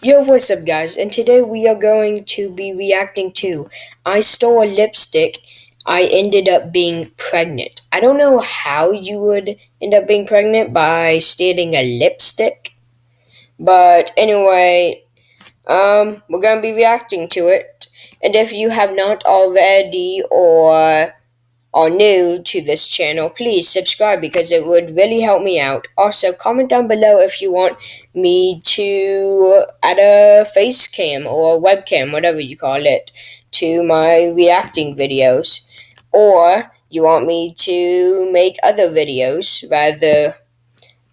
Yo, what's up, guys? And today we are going to be reacting to I stole a lipstick. I ended up being pregnant. I don't know how you would end up being pregnant by stealing a lipstick, but anyway, we're gonna be reacting to it. And if you have not already or are new to this channel, please subscribe because it would really help me out. Also, comment down below if you want me to add a face cam or a webcam, whatever you call it, to my reacting videos. Or you want me to make other videos rather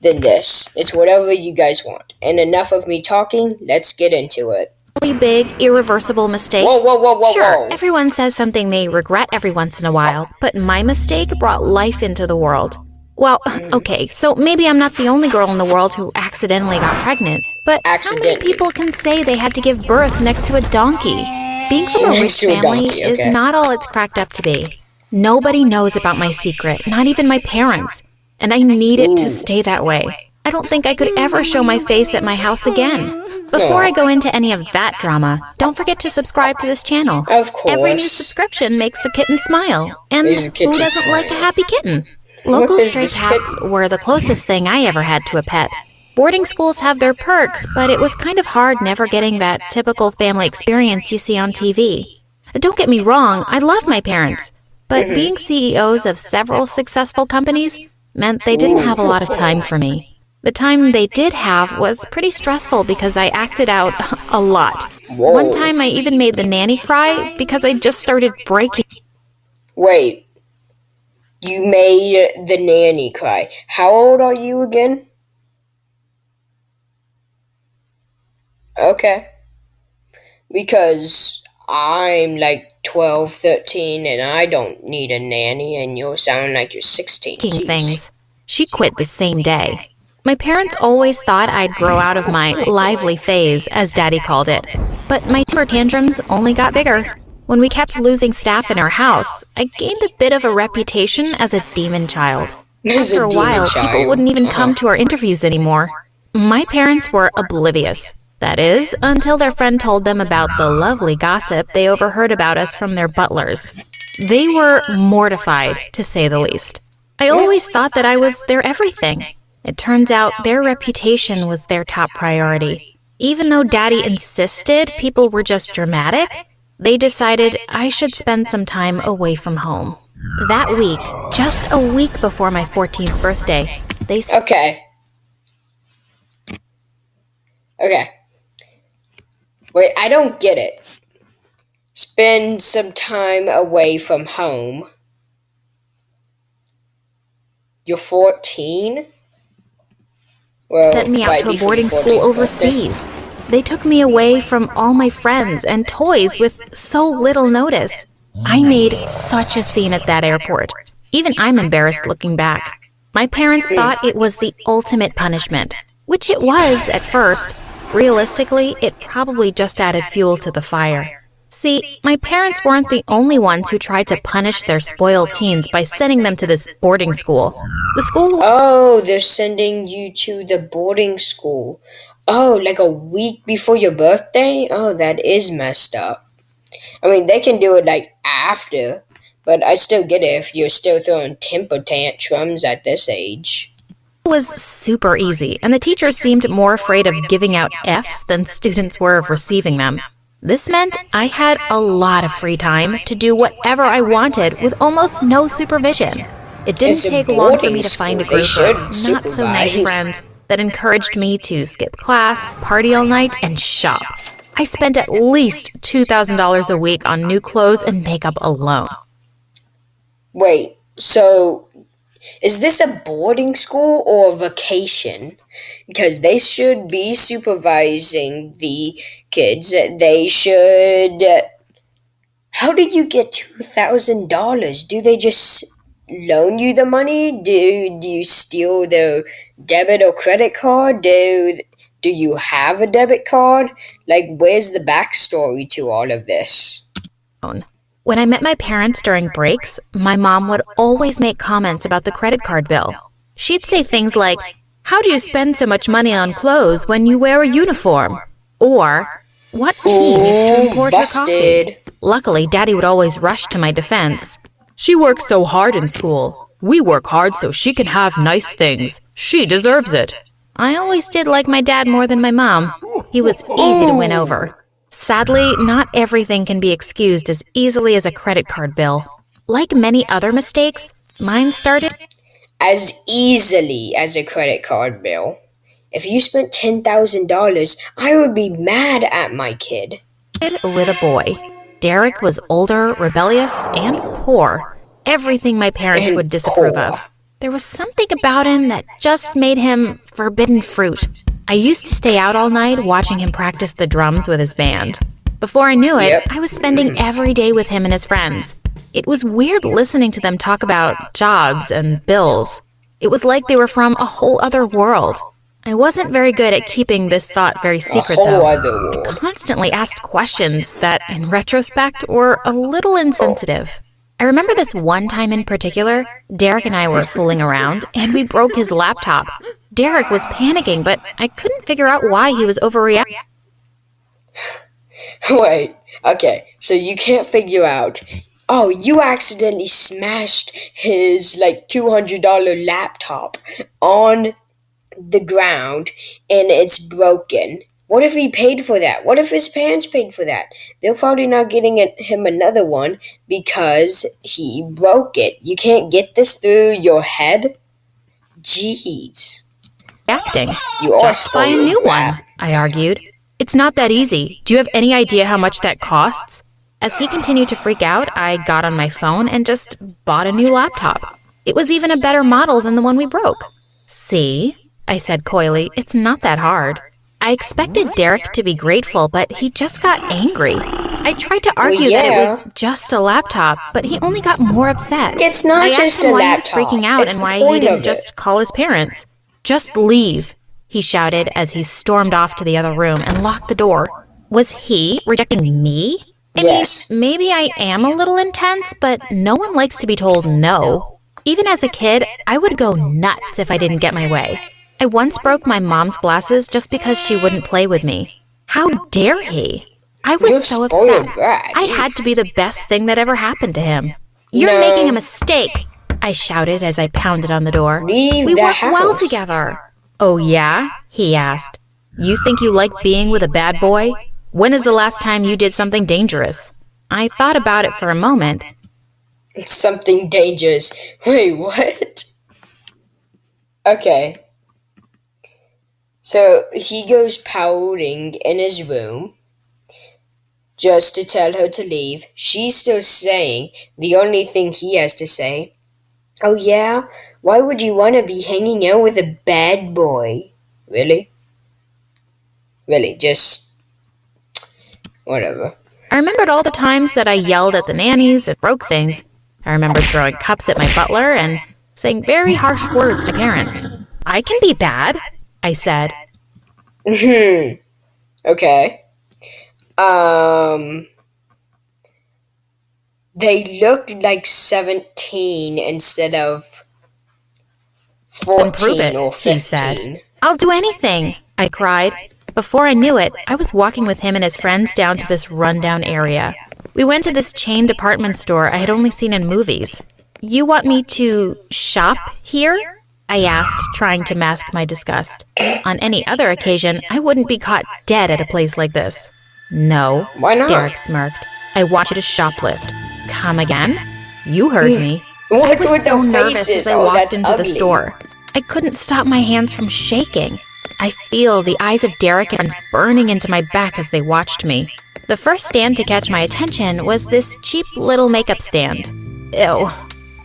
than this. It's whatever you guys want. And enough of me talking, let's get into it. Big, irreversible mistake. Whoa. Sure, everyone says something they regret every once in a while, but my mistake brought life into the world. Well, okay, so maybe I'm not the only girl in the world who accidentally got pregnant, but how many people can say they had to give birth next to a donkey? Being from a rich family is not all it's cracked up to be. Nobody knows about my secret, not even my parents, and I need it to stay that way. I don't think I could ever show my face at my house again. Before I go into any of that drama, don't forget to subscribe to this channel. Of course. Every new subscription makes a kitten smile. And who doesn't like a happy kitten? Local stray cats were the closest thing I ever had to a pet. Boarding schools have their perks, but it was kind of hard never getting that typical family experience you see on TV. Don't get me wrong, I love my parents, but being CEOs of several successful companies meant they didn't have a lot of time for me. The time they did have was pretty stressful because I acted out a lot. One time I even made the nanny cry because I just started breaking. Wait, you made the nanny cry. How old are you again? Okay. Because I'm like 12, 13, and I don't need a nanny, and you're sounding like you're 16. Things. She quit the same day. My parents always thought I'd grow out of my lively phase, as Daddy called it, but my temper tantrums only got bigger. When we kept losing staff in our house, I gained a bit of a reputation as a demon child. After a while, people wouldn't even come to our interviews anymore. My parents were oblivious. That is, until their friend told them about the lovely gossip they overheard about us from their butlers. They were mortified, to say the least. I always thought that I was their everything. It turns out their reputation was their top priority. Even though Daddy insisted people were just dramatic, they decided I should spend some time away from home. That week, just a week before my 14th birthday, they said, Okay. Wait, I don't get it. Spend some time away from home. You're 14? Well, sent me out to a boarding school overseas. They took me away from all my friends and toys with so little notice. I made such a scene at that airport. Even I'm embarrassed looking back. My parents thought it was the ultimate punishment, which it was at first. Realistically, it probably just added fuel to the fire. See, my parents weren't the only ones who tried to punish their spoiled teens by sending them to this boarding school. The school... Oh, they're sending you to the boarding school. Oh, like a week before your birthday? Oh, that is messed up. I mean, they can do it like after, but I still get it if you're still throwing temper tantrums at this age. It was super easy, and the teachers seemed more afraid of giving out Fs than students were of receiving them. This meant I had a lot of free time to do whatever I wanted with almost no supervision. It didn't take long for me to find a group of not-so-nice friends that encouraged me to skip class, party all night, and shop. I spent at least $2,000 a week on new clothes and makeup alone. Wait, so is this a boarding school or a vacation? Because they should be supervising the kids. They should... How did you get $2,000? Do they just loan you the money? Do you steal their debit or credit card? Do you have a debit card? Like, where's the backstory to all of this? When I met my parents during breaks, my mom would always make comments about the credit card bill. She'd say things like, "How do you spend so much money on clothes when you wear a uniform?" Or, what tea makes to import her coffee? Busted. Luckily, Daddy would always rush to my defense. She works so hard in school. We work hard so she can have nice things. She deserves it. I always did like my dad more than my mom. He was easy to win over. Sadly, not everything can be excused as easily as a credit card bill. Like many other mistakes, mine started As easily as a credit card bill. If you spent $10,000, I would be mad at my kid. with a boy. Derek was older, rebellious, and poor. Everything my parents And would disapprove poor. of. There was something about him that just made him forbidden fruit. I used to stay out all night watching him practice the drums with his band. Before I knew it, Yep. I was spending every day with him and his friends. It was weird listening to them talk about jobs and bills. It was like they were from a whole other world. I wasn't very good at keeping this thought very secret, whole though. other I world. constantly asked questions that, in retrospect, were a little insensitive. I remember this one time in particular, Derek and I were fooling around, and we broke his laptop. Derek was panicking, but I couldn't figure out why he was overreacting. Wait, okay, so you can't figure out. Oh, you accidentally smashed his like $200 laptop on the ground and it's broken. What if he paid for that? What if his parents paid for that? They're probably not getting him another one because he broke it. You can't get this through your head? Jeez. You are Just buy a spoiled new brat. one, I argued. It's not that easy. Do you have any idea how much that costs? As he continued to freak out, I got on my phone and just bought a new laptop. It was even a better model than the one we broke. See? I said coyly, it's not that hard. I expected Derek to be grateful, but he just got angry. I tried to argue that it was just a laptop, but he only got more upset. It's not I asked just him a why he was laptop. freaking out It's and the why he point didn't of just it. call his parents. Just leave, he shouted as he stormed off to the other room and locked the door. Was he rejecting me? I Yes. mean, maybe I am a little intense, but no one likes to be told no. Even as a kid, I would go nuts if I didn't get my way. I once broke my mom's glasses just because she wouldn't play with me. How dare he? I was You're so spoiled upset. brat. I had to be the best thing that ever happened to him. You're No. making a mistake, I shouted as I pounded on the door. Leave We the work well house. together. Oh yeah? He asked. You think you like being with a bad boy? When is the last time you did something dangerous? I thought about it for a moment. Something dangerous. Wait, what? Okay. So he goes pouting in his room just to tell her to leave. She's still saying the only thing he has to say. Oh yeah? Why would you want to be hanging out with a bad boy? Really? Really, just whatever. I remembered all the times that I yelled at the nannies and broke things. I remembered throwing cups at my butler and saying very harsh words to parents. I can be bad, I said. Okay. They looked like 17 instead of Then prove 14 it, or he 15. said. I'll do anything, I cried. Before I knew it, I was walking with him and his friends down to this rundown area. We went to this chain department store I had only seen in movies. You want me to shop here? I asked, trying to mask my disgust. On any other occasion, I wouldn't be caught dead at a place like this. No, Why not? Derek smirked. I want you to shoplift. Come again? You heard me. I What's was with so the nervous faces? as I Oh, walked that's into ugly. the store. I couldn't stop my hands from shaking. I feel the eyes of Derek and friends burning into my back as they watched me. The first stand to catch my attention was this cheap little makeup stand. Ew.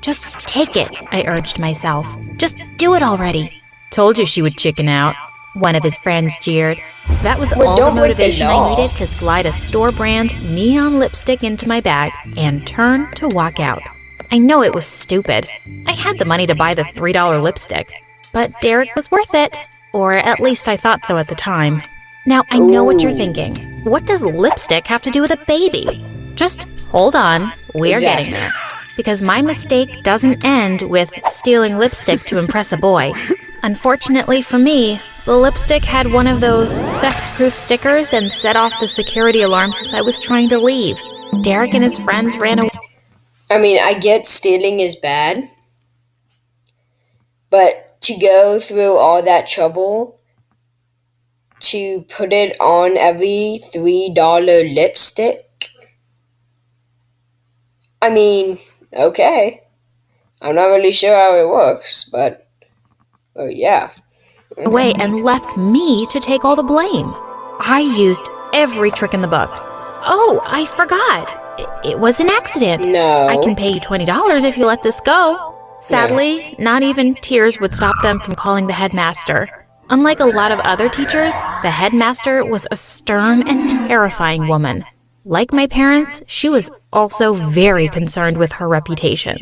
Just take it, I urged myself. Just do it already. Told you she would chicken out. One of his friends jeered. That was Well, all the don't break the motivation I law. needed to slide a store brand neon lipstick into my bag and turn to walk out. I know it was stupid. I had the money to buy the $3 lipstick. But Derek was worth it. Or at least I thought so at the time. Now, I know what you're Ooh. thinking. What does lipstick have to do with a baby? Just hold on. We're Exactly. getting there. Because my mistake doesn't end with stealing lipstick to impress a boy. Unfortunately for me, The lipstick had one of those theft-proof stickers and set off the security alarms as I was trying to leave. Derek and his friends ran away. I mean, I get stealing is bad, but to go through all that trouble to put it on every $3 lipstick, I mean, okay. I'm not really sure how it works, but oh yeah. Away Okay. and left me to take all the blame. I used every trick in the book. Oh, I forgot. It was an accident. I can No. pay you $20 if you let this go. Sadly, not even tears would stop them from calling the headmaster. Unlike a lot of other teachers, the headmaster was a stern and terrifying woman. Like my parents, she was also very concerned with her reputation.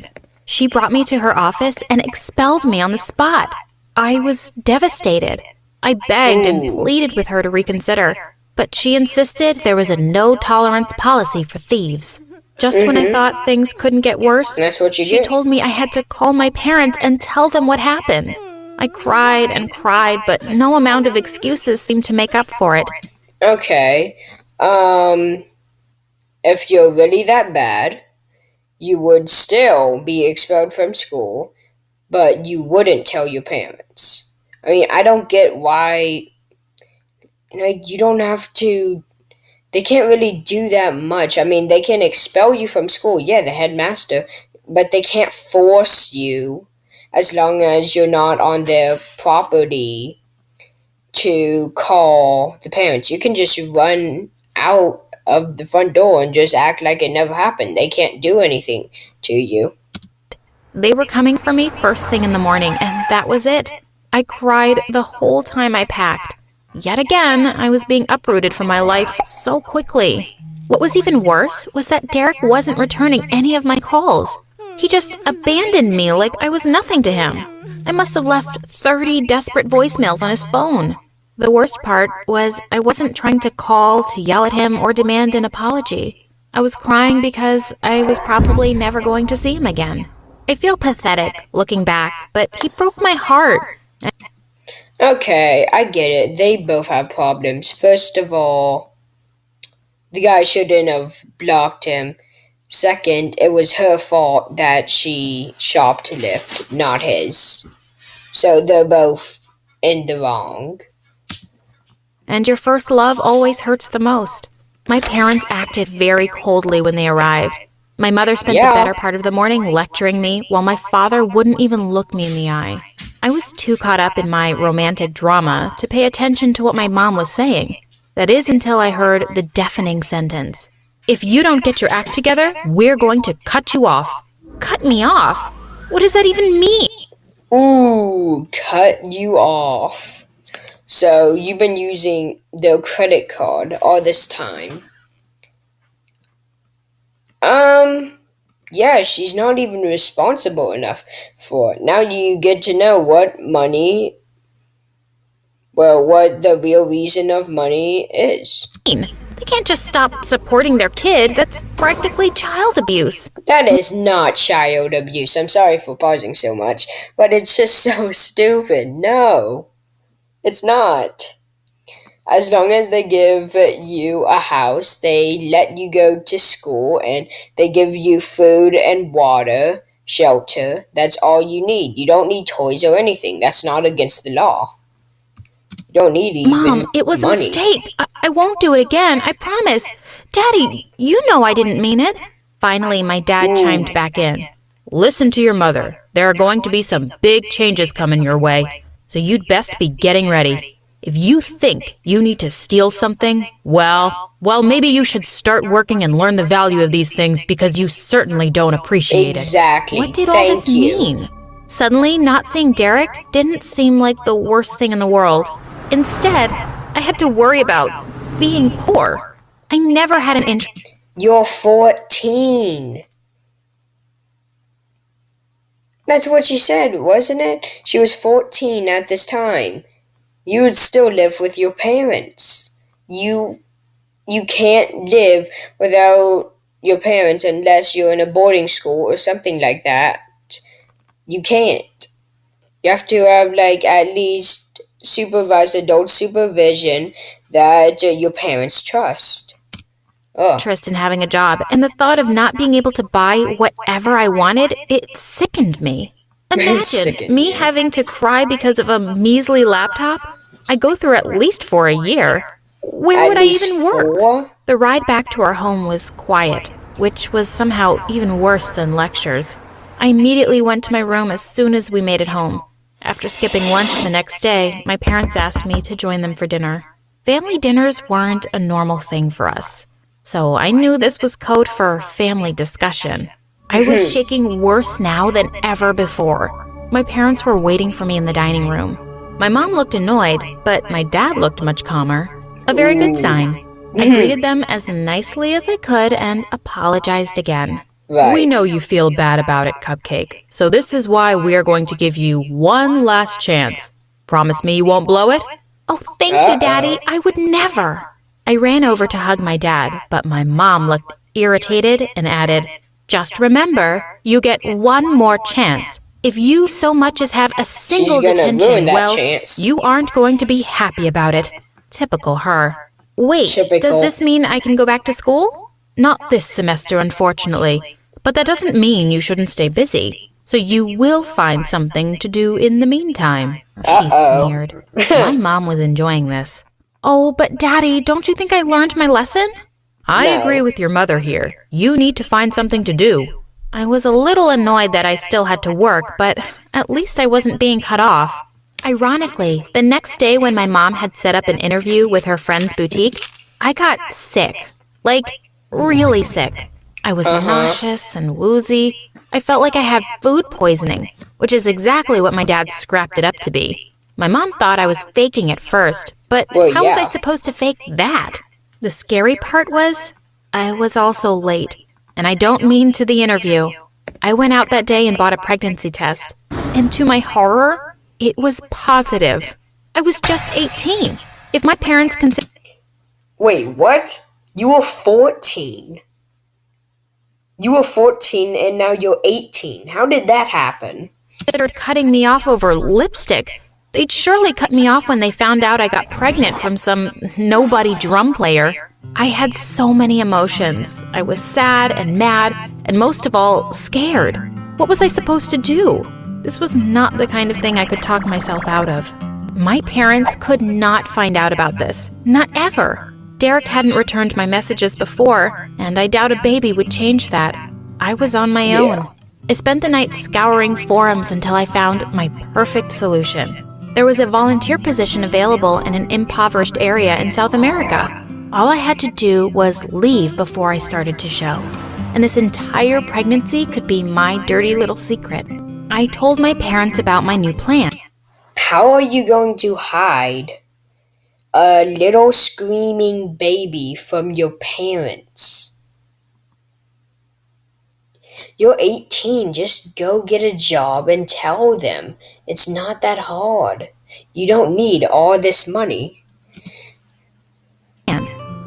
She brought me to her office and expelled me on the spot. I was devastated. I begged and Ooh. pleaded with her to reconsider, but she insisted there was a no-tolerance policy for thieves. Just when I thought things couldn't get worse, That's what you she get. told me I had to call my parents and tell them what happened. I cried and cried, but no amount of excuses seemed to make up for it. Okay. Um, if you're really that bad, you would still be expelled from school, but you wouldn't tell your parents. I mean, I don't get why, you don't have to. They can't really do that much. I mean, they can expel you from school, yeah, the headmaster, but they can't force you as long as you're not on their property to call the parents. You can just run out of the front door and just act like it never happened. They can't do anything to you. They were coming for me first thing in the morning, and that was it. I cried the whole time I packed. Yet again, I was being uprooted from my life so quickly. What was even worse was that Derek wasn't returning any of my calls. He just abandoned me like I was nothing to him. I must have left 30 desperate voicemails on his phone. The worst part was I wasn't trying to call to yell at him or demand an apology. I was crying because I was probably never going to see him again. I feel pathetic looking back, but he broke my heart. Okay, I get it. They both have problems. First of all, the guy shouldn't have blocked him. Second, it was her fault that she shoplifted, not his. So they're both in the wrong. And your first love always hurts the most. My parents acted very coldly when they arrived. My mother spent the better Yeah. part of the morning lecturing me, while my father wouldn't even look me in the eye. I was too caught up in my romantic drama to pay attention to what my mom was saying. That is until I heard the deafening sentence. If you don't get your act together, we're going to cut you off. Cut me off? What does that even mean? Ooh, cut you off. So you've been using their credit card all this time. Um, yeah, she's not even responsible enough for it. Now you get to know what the real reason of money is. They can't just stop supporting their kid. That's practically child abuse. That is not child abuse. I'm sorry for pausing so much, but it's just so stupid. No, it's not. As long as they give you a house, they let you go to school, and they give you food and water, shelter, that's all you need. You don't need toys or anything. That's not against the law. You don't need Mom, even it was a money. mistake. I won't do it again, I promise. Daddy, you know I didn't mean it. Finally, my dad chimed back in. Listen to your mother. There are going to be some big changes coming your way, so you'd best be getting ready. If you think you need to steal something, well, maybe you should start working and learn the value of these things because you certainly don't appreciate it. Exactly. What did all this Thank you. mean? Suddenly, not seeing Derek didn't seem like the worst thing in the world. Instead, I had to worry about being poor. I never had an interest. You're 14. That's what she said, wasn't it? She was 14 at this time. You would still live with your parents. You can't live without your parents unless you're in a boarding school or something like that. You can't. You have to have like at least supervised adult supervision that your parents trust. Oh, Interest in having a job, and the thought of not being able to buy whatever I wanted, it sickened me. it's Imagine sickening me you. having to cry because of a measly laptop. I go through at least for a year. Where At would I least even work? four? The ride back to our home was quiet, which was somehow even worse than lectures. I immediately went to my room as soon as we made it home. After skipping lunch the next day, my parents asked me to join them for dinner. Family dinners weren't a normal thing for us, so I knew this was code for family discussion. I was shaking worse now than ever before. My parents were waiting for me in the dining room. My mom looked annoyed, but my dad looked much calmer. A very good sign. I greeted them as nicely as I could and apologized again. Right. We know you feel bad about it, Cupcake, so this is why we are going to give you one last chance. Promise me you won't blow it? Oh, thank you, Daddy. I would never. I ran over to hug my dad, but my mom looked irritated and added, Just remember, you get one more chance. If you so much as have a single She's gonna ruin detention, that well, chance. you aren't going to be happy about it. Typical her. Wait, Typical. does this mean I can go back to school? Not this semester, unfortunately. But that doesn't mean you shouldn't stay busy. So you will find something to do in the meantime. She sneered. My mom was enjoying this. Oh, but Daddy, don't you think I learned my lesson? I No. agree with your mother here. You need to find something to do. I was a little annoyed that I still had to work, but at least I wasn't being cut off. Ironically, the next day when my mom had set up an interview with her friend's boutique, I got sick. Like, really sick. I was nauseous and woozy. I felt like I had food poisoning, which is exactly what my dad scrapped it up to be. My mom thought I was faking it first, but Well, how was I yeah. supposed to fake that? The scary part was, I was also late, and I don't mean to the interview. I went out that day and bought a pregnancy test, and to my horror, it was positive. I was just 18. If my parents Wait, what? You were 14. You were 14 and now you're 18. How did that happen? considered cutting me off over lipstick, they'd surely cut me off when they found out I got pregnant from some nobody drum player. I had so many emotions. I was sad and mad, and most of all, scared. What was I supposed to do? This was not the kind of thing I could talk myself out of. My parents could not find out about this. Not ever. Derek hadn't returned my messages before, and I doubt a baby would change that. I was on my own. I spent the night scouring forums until I found my perfect solution. There was a volunteer position available in an impoverished area in South America. All I had to do was leave before I started to show. And this entire pregnancy could be my dirty little secret. I told my parents about my new plan. How are you going to hide a little screaming baby from your parents? You're 18. Just go get a job and tell them. It's not that hard. You don't need all this money.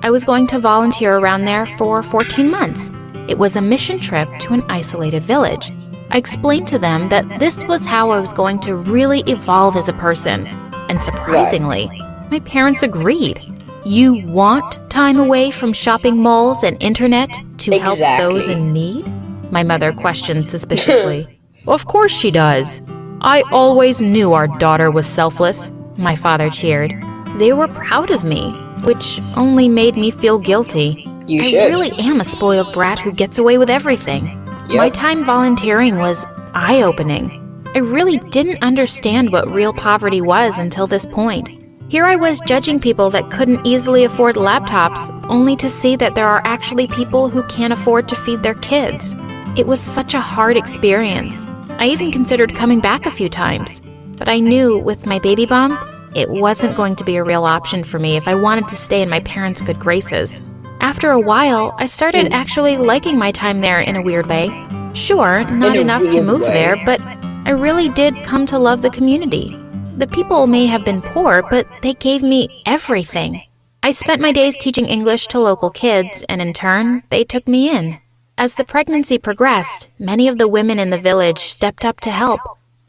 I was going to volunteer around there for 14 months. It was a mission trip to an isolated village. I explained to them that this was how I was going to really evolve as a person. And surprisingly, my parents agreed. You want time away from shopping malls and internet to help Exactly. those in need? My mother questioned suspiciously. Of course she does. I always knew our daughter was selfless, my father cheered. They were proud of me, which only made me feel guilty. You I should. really am a spoiled brat who gets away with everything. My Yep. time volunteering was eye-opening. I really didn't understand what real poverty was until this point. Here I was judging people that couldn't easily afford laptops, only to see that there are actually people who can't afford to feed their kids. It was such a hard experience. I even considered coming back a few times, but I knew with my baby bump, it wasn't going to be a real option for me if I wanted to stay in my parents' good graces. After a while, I started actually liking my time there in a weird way. Sure, not In a enough to weird move way. there, but I really did come to love the community. The people may have been poor, but they gave me everything. I spent my days teaching English to local kids, and in turn, they took me in. As the pregnancy progressed, many of the women in the village stepped up to help.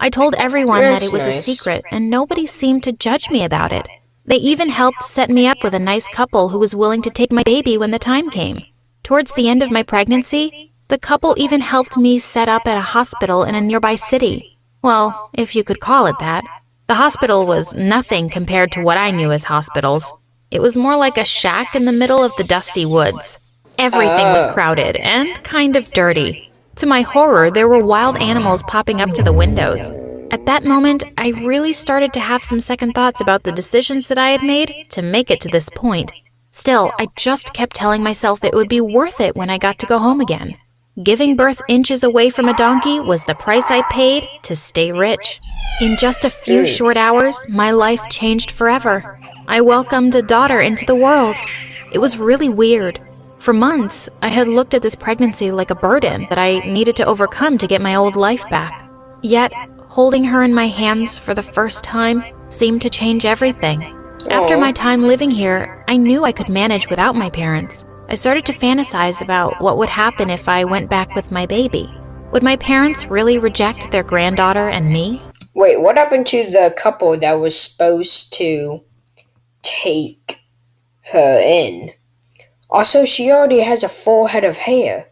I told everyone that it That's was a nice. secret, and nobody seemed to judge me about it. They even helped set me up with a nice couple who was willing to take my baby when the time came. Towards the end of my pregnancy, the couple even helped me set up at a hospital in a nearby city. Well, if you could call it that. The hospital was nothing compared to what I knew as hospitals. It was more like a shack in the middle of the dusty woods. Everything was Oh. crowded and kind of dirty. To my horror, there were wild animals popping up to the windows. At that moment, I really started to have some second thoughts about the decisions that I had made to make it to this point. Still, I just kept telling myself it would be worth it when I got to go home again. Giving birth inches away from a donkey was the price I paid to stay rich. In just a few short hours, my life changed forever. I welcomed a daughter into the world. It was really weird. For months, I had looked at this pregnancy like a burden that I needed to overcome to get my old life back. Yet, holding her in my hands for the first time seemed to change everything. After my Aw. time living here, I knew I could manage without my parents. I started to fantasize about what would happen if I went back with my baby. Would my parents really reject their granddaughter and me? Wait, what happened to the couple that was supposed to take her in? Also, she already has a full head of hair.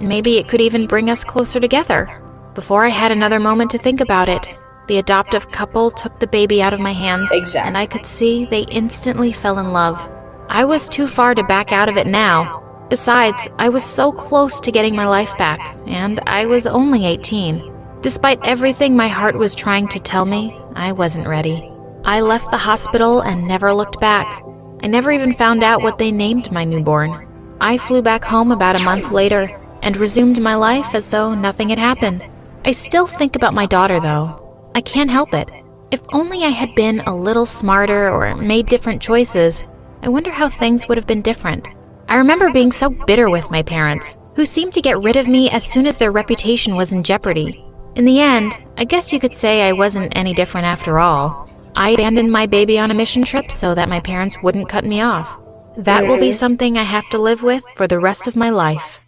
Maybe it could even bring us closer together. Before I had another moment to think about it, the adoptive couple took the baby out of my hands, and I Exactly. could see they instantly fell in love. I was too far to back out of it now. Besides, I was so close to getting my life back, and I was only 18. Despite everything my heart was trying to tell me, I wasn't ready. I left the hospital and never looked back. I never even found out what they named my newborn. I flew back home about a month later and resumed my life as though nothing had happened. I still think about my daughter, though. I can't help it. If only I had been a little smarter or made different choices, I wonder how things would have been different. I remember being so bitter with my parents, who seemed to get rid of me as soon as their reputation was in jeopardy. In the end, I guess you could say I wasn't any different after all. I abandoned my baby on a mission trip so that my parents wouldn't cut me off. That will be Hmm. something I have to live with for the rest of my life.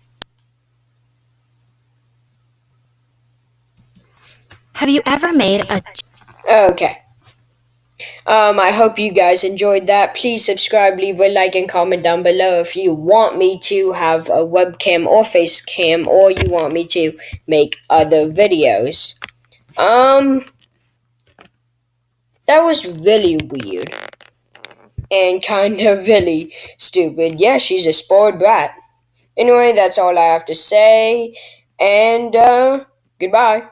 Have you ever made a Okay. I hope you guys enjoyed that. Please subscribe, leave a like, and comment down below if you want me to have a webcam or face cam, or you want me to make other videos. Um, that was really weird and kind of really stupid. Yeah, she's a spoiled brat. Anyway, that's all I have to say, and goodbye.